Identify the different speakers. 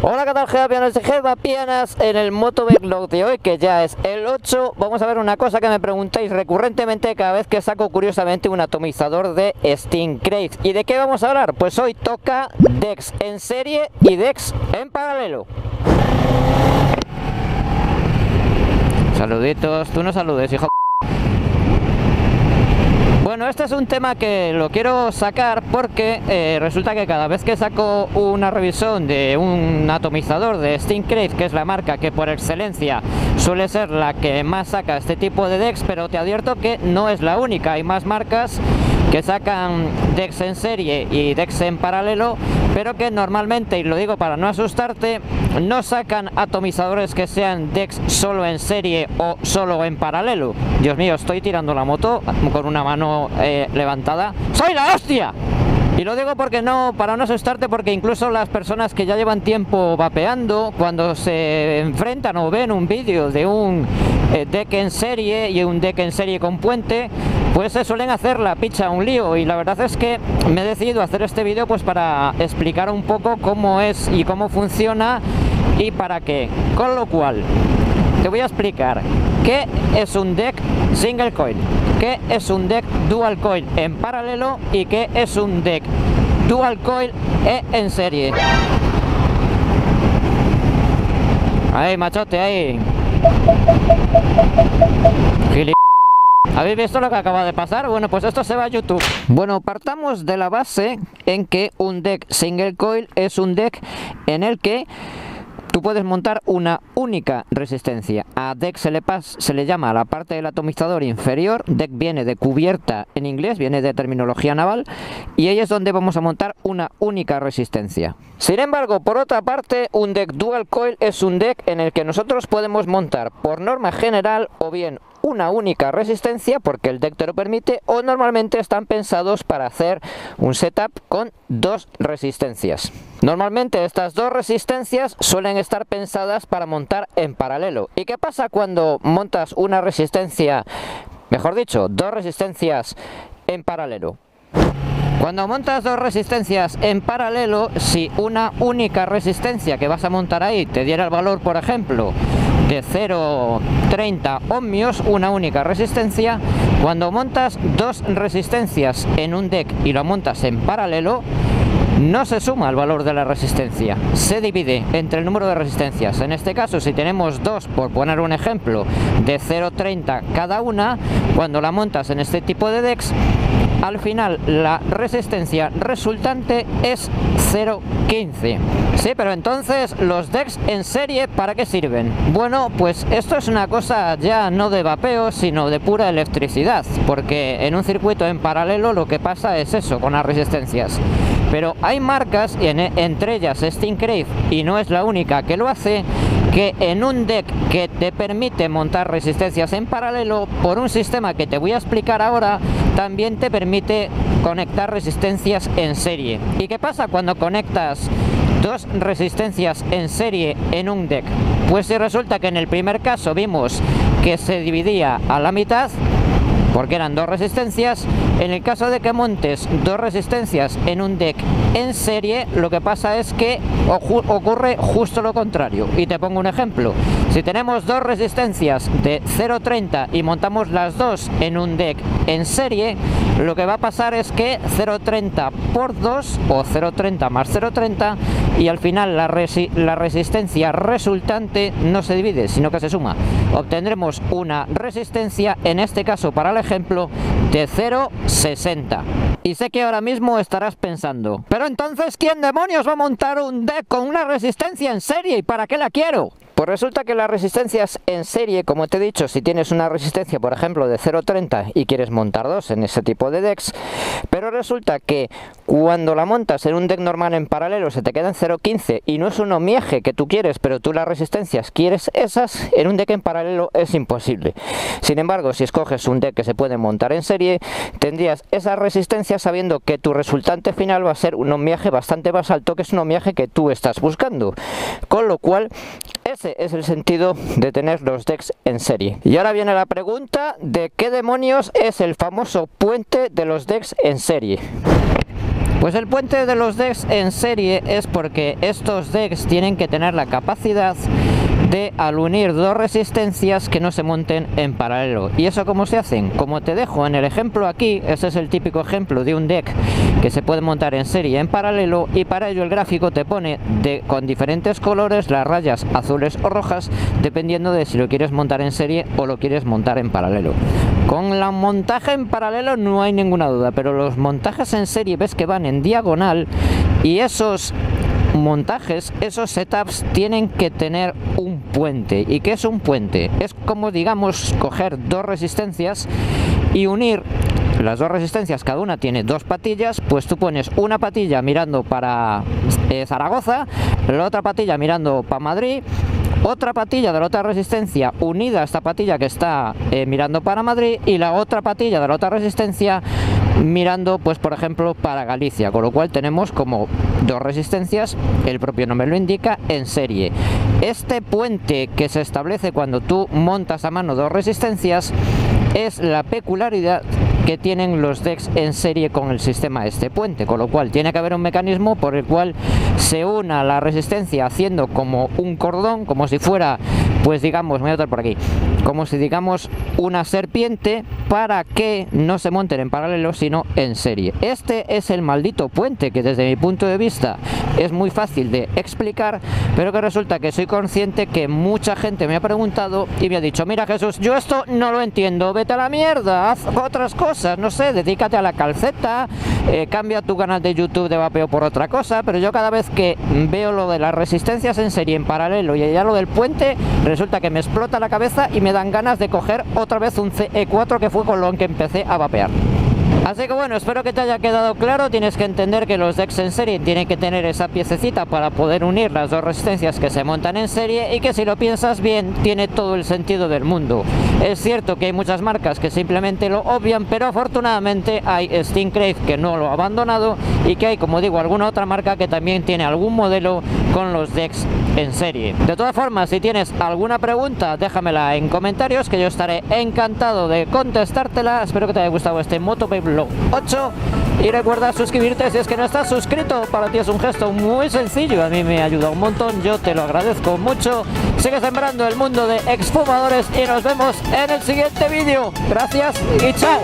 Speaker 1: Hola, ¿qué tal, Gevapianos y Gevapianas? En el Motovlog de hoy, que ya es el 8, vamos a ver una cosa que me preguntáis recurrentemente cada vez que saco curiosamente un atomizador de Stingray. ¿Y de qué vamos a hablar? Pues hoy toca DEX en serie y DEX en paralelo. Saluditos, tú no saludes, hijo. Bueno, este es un tema que lo quiero sacar porque resulta que cada vez que saco una revisión de un atomizador de Stingray, que es la marca que por excelencia suele ser la que más saca este tipo de DEX, pero te advierto que no es la única, hay más marcas que sacan DEX en serie y DEX en paralelo, pero que normalmente, y lo digo para no asustarte, no sacan atomizadores que sean DEX solo en serie o solo en paralelo. Dios mío, estoy tirando la moto con una mano levantada. ¡Soy la hostia! Y lo digo porque para no asustarte, porque incluso las personas que ya llevan tiempo vapeando, cuando se enfrentan o ven un vídeo de un DEC en serie y un DEC en serie con puente, pues se suelen hacer la picha un lío. Y la verdad es que me he decidido hacer este vídeo pues para explicar un poco cómo es y cómo funciona y para qué. Con lo cual, te voy a explicar qué es un DEC single coil, qué es un DEC dual coil en paralelo y qué es un DEC dual coil en serie. Ahí, machote, ahí. ¿Habéis visto lo que acaba de pasar? Bueno, pues esto se va a YouTube. Bueno, partamos de la base en que un DEC single coil es un DEC en el que tú puedes montar una única resistencia. A DEC se le llama a la parte del atomizador inferior. DEC viene de cubierta en inglés, viene de terminología naval, y ahí es donde vamos a montar una única resistencia. Sin embargo, por otra parte, un DEC dual coil es un DEC en el que nosotros podemos montar por norma general o bien una única resistencia, porque el DEC te lo permite, o normalmente están pensados para hacer un setup con dos resistencias. Normalmente estas dos resistencias suelen estar pensadas para montar en paralelo. ¿Y qué pasa cuando montas una resistencia, mejor dicho, dos resistencias en paralelo? Cuando montas dos resistencias en paralelo, si una única resistencia que vas a montar ahí te diera el valor, por ejemplo, de 0,30 ohmios, una única resistencia, cuando montas dos resistencias en un DEC y lo montas en paralelo, no se suma el valor de la resistencia, se divide entre el número de resistencias. En este caso, si tenemos dos, por poner un ejemplo, de 0,30 cada una, cuando la montas en este tipo de DECs, al final la resistencia resultante es 0,15. Sí, pero entonces los DECs en serie, ¿para qué sirven? Bueno, pues esto es una cosa ya no de vapeo, sino de pura electricidad, porque en un circuito en paralelo lo que pasa es eso, con las resistencias. Pero hay marcas, entre ellas Stingray, y no es la única que lo hace, que en un DEC que te permite montar resistencias en paralelo, por un sistema que te voy a explicar ahora, también te permite conectar resistencias en serie. ¿Y qué pasa cuando conectas dos resistencias en serie en un DEC? Pues si resulta que en el primer caso vimos que se dividía a la mitad, porque eran dos resistencias. En el caso de que montes dos resistencias en un DEC en serie, lo que pasa es que ocurre justo lo contrario. Y te pongo un ejemplo. Si tenemos dos resistencias de 0,30 y montamos las dos en un DEC en serie, lo que va a pasar es que 0,30 por 2 o 0,30 más 0,30, y al final la resistencia resultante no se divide, sino que se suma. Obtendremos una resistencia, en este caso para el ejemplo, de 0,60. Y sé que ahora mismo estarás pensando, pero entonces, ¿quién demonios va a montar un DEC con una resistencia en serie y para qué la quiero? Pues resulta que las resistencias en serie, como te he dicho, si tienes una resistencia, por ejemplo, de 0,30 y quieres montar dos en ese tipo de DECs, pero resulta que cuando la montas en un DEC normal en paralelo se te queda en 0,15 y no es un ohmiaje que tú quieres, pero tú las resistencias quieres esas, en un DEC en paralelo es imposible. Sin embargo, si escoges un DEC que se puede montar en serie, tendrías esas resistencias sabiendo que tu resultante final va a ser un ohmiaje bastante más alto, que es un ohmiaje que tú estás buscando. Con lo cual, ese es el sentido de tener los DECs en serie. Y ahora viene la pregunta de qué demonios es el famoso puente de los DECs en serie. Pues el puente de los decks en serie es porque estos decks tienen que tener la capacidad de, al unir dos resistencias, que no se monten en paralelo. ¿Y eso cómo se hacen? Como te dejo en el ejemplo aquí, ese es el típico ejemplo de un deck que se puede montar en serie en paralelo, y para ello el gráfico te pone con diferentes colores las rayas azules o rojas, dependiendo de si lo quieres montar en serie o lo quieres montar en paralelo. Con la montaje en paralelo no hay ninguna duda, pero los montajes en serie ves que van en diagonal, y esos montajes, esos setups tienen que tener un puente. ¿Y qué es un puente? Es como, digamos, coger dos resistencias y unir las dos resistencias. Cada una tiene dos patillas, pues tú pones una patilla mirando para Zaragoza, la otra patilla mirando para Madrid, otra patilla de la otra resistencia unida a esta patilla que está mirando para Madrid, y la otra patilla de la otra resistencia mirando, pues por ejemplo, para Galicia, con lo cual tenemos como dos resistencias, el propio nombre lo indica, en serie. Este puente que se establece cuando tú montas a mano dos resistencias es la peculiaridad que tienen los decks en serie con el sistema este puente, con lo cual tiene que haber un mecanismo por el cual se una la resistencia haciendo como un cordón, como si fuera, pues digamos, me voy a botar por aquí, como si digamos una serpiente, para que no se monten en paralelo sino en serie. Este es el maldito puente que desde mi punto de vista es muy fácil de explicar, pero que resulta que soy consciente que mucha gente me ha preguntado y me ha dicho: mira, Jesús, yo esto no lo entiendo, vete a la mierda, haz otras cosas, no sé, dedícate a la calceta, cambia tu canal de YouTube de vapeo por otra cosa. Pero yo cada vez que veo lo de las resistencias en serie en paralelo y ya lo del puente, resulta que me explota la cabeza y me dan ganas de coger otra vez un CE4, que fue con lo que empecé a vapear. Así que bueno, espero que te haya quedado claro. Tienes que entender que los decks en serie tienen que tener esa piececita para poder unir las dos resistencias que se montan en serie, y que si lo piensas bien tiene todo el sentido del mundo. Es cierto que hay muchas marcas que simplemente lo obvian, pero afortunadamente hay Stingray que no lo ha abandonado, y que hay, como digo, alguna otra marca que también tiene algún modelo con los decks en serie. De todas formas, si tienes alguna pregunta, déjamela en comentarios, que yo estaré encantado de contestártela. Espero que te haya gustado este MotoVape 8, y recuerda suscribirte si es que no estás suscrito. Para ti es un gesto muy sencillo, a mí me ayuda un montón, yo te lo agradezco mucho. Sigue sembrando el mundo de exfumadores y nos vemos en el siguiente vídeo. Gracias y chao.